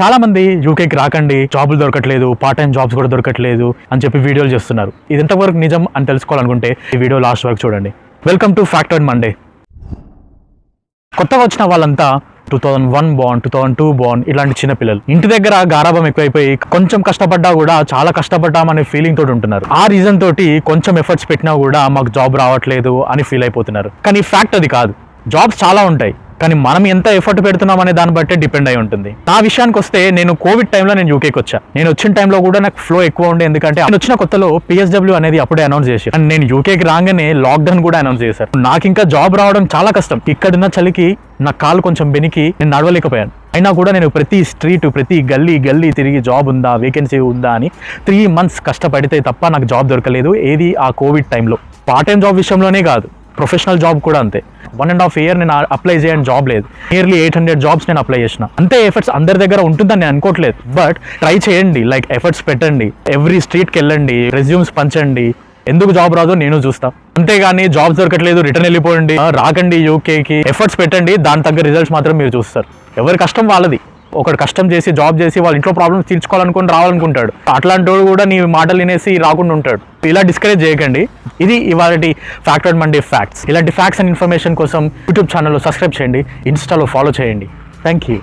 చాలా మంది యూకేకి రాకండి, జాబులు దొరకట్లేదు, పార్ట్ టైం జాబ్స్ కూడా దొరకట్లేదు అని చెప్పి వీడియోలు చేస్తున్నారు. ఇది ఎంతవరకు నిజం అని తెలుసుకోవాలనుకుంటే ఈ వీడియో లాస్ట్ వరకు చూడండి. Welcome to fact Monday. కొత్తగా వచ్చిన వాళ్ళంతా 2001 బాండ్, 2002 బాండ్ ఇలాంటి చిన్న పిల్లలు. ఇంటి దగ్గర గారాబం ఎక్కువైపోయి కొంచెం కష్టపడ్డా కూడా చాలా కష్టపడ్డామనే ఫీలింగ్ తోటి ఉంటున్నారు. ఆ రీజన్ తోటి కొంచెం ఎఫర్ట్స్ పెట్టినా కూడా మాకు జాబ్ రావట్లేదు అని ఫీల్ అయిపోతున్నారు. కానీ ఫ్యాక్ట్ అది కాదు. జాబ్స్ చాలా ఉంటాయి, కానీ మనం ఎంత ఎఫర్ట్ పెడుతున్నాం అనే దాన్ని బట్టే డిపెండ్ అయి ఉంటుంది. నా విషయానికి వస్తే నేను కోవిడ్ టైంలో నేను యూకేకి వచ్చా. నేను వచ్చిన టైంలో కూడా నాకు ఫ్లో ఎక్కువ ఉండే, ఎందుకంటే నేను వచ్చిన కొత్తలో PSW అనేది అప్పుడే అనౌన్స్ చేశారు. అండ్ నేను యూకేకి రాగానే లాక్డౌన్ కూడా అనౌన్స్ చేశారు. నాకు ఇంకా జాబ్ రావడం చాలా కష్టం. ఇక్కడున్న చలికి నా కాలు కొంచెం బెనికి నేను నడవలేకపోయాను. అయినా కూడా నేను ప్రతి స్ట్రీట్, ప్రతి గల్లీ తిరిగి జాబ్ ఉందా, వేకెన్సీ ఉందా అని 3 months కష్టపడితే తప్ప నాకు జాబ్ దొరకలేదు. ఏది ఆ కోవిడ్ టైంలో. పార్ట్ టైం జాబ్ విషయంలోనే కాదు, ప్రొఫెషనల్ జాబ్ కూడా అంతే. 1.5 year నేను అప్లై చేయని జాబ్ లేదు. నియర్లీ 800 jobs నేను అప్లై చేసిన. అంతే ఎఫర్ట్స్ అందరి దగ్గర ఉంటుందని నేను అనుకోవట్లేదు, బట్ ట్రై చేయండి. లైక్ ఎఫర్ట్స్ పెట్టండి, ఎవ్రీ స్ట్రీట్కి వెళ్ళండి, రెజ్యూమ్స్ పంచండి. ఎందుకు జాబ్ రాదో నేను చూస్తా. అంతేగాని జాబ్స్ దొరకట్లేదు రిటర్న్ వెళ్ళిపోండి, రాకండి యూకేకి. ఎఫర్ట్స్ పెట్టండి, దాని తగ్గ రిజల్ట్స్ మాత్రం మీరు చూస్తారు. ఎవరి కష్టం వాళ్ళది. ఒకటి కష్టం చేసి జాబ్ చేసి వాళ్ళ ఇంట్లో ప్రాబ్లమ్స్ తీర్చుకోవాలనుకుని రావాలనుకుంటాడు. అట్లాంటి వాడు కూడా నీ మాటలు వినేసి రాకుండా ఉంటాడు. ఇలా డిస్కరేజ్ చేయకండి. ఇది ఇవాళ ఫ్యాక్ట్ మండే ఫ్యాక్ట్స్. ఇలాంటి ఫ్యాక్ట్స్ అండ్ ఇన్ఫర్మేషన్ కోసం యూట్యూబ్ ఛానల్లో సబ్స్క్రైబ్ చేయండి, ఇన్స్టాలో ఫాలో చేయండి. Thank you.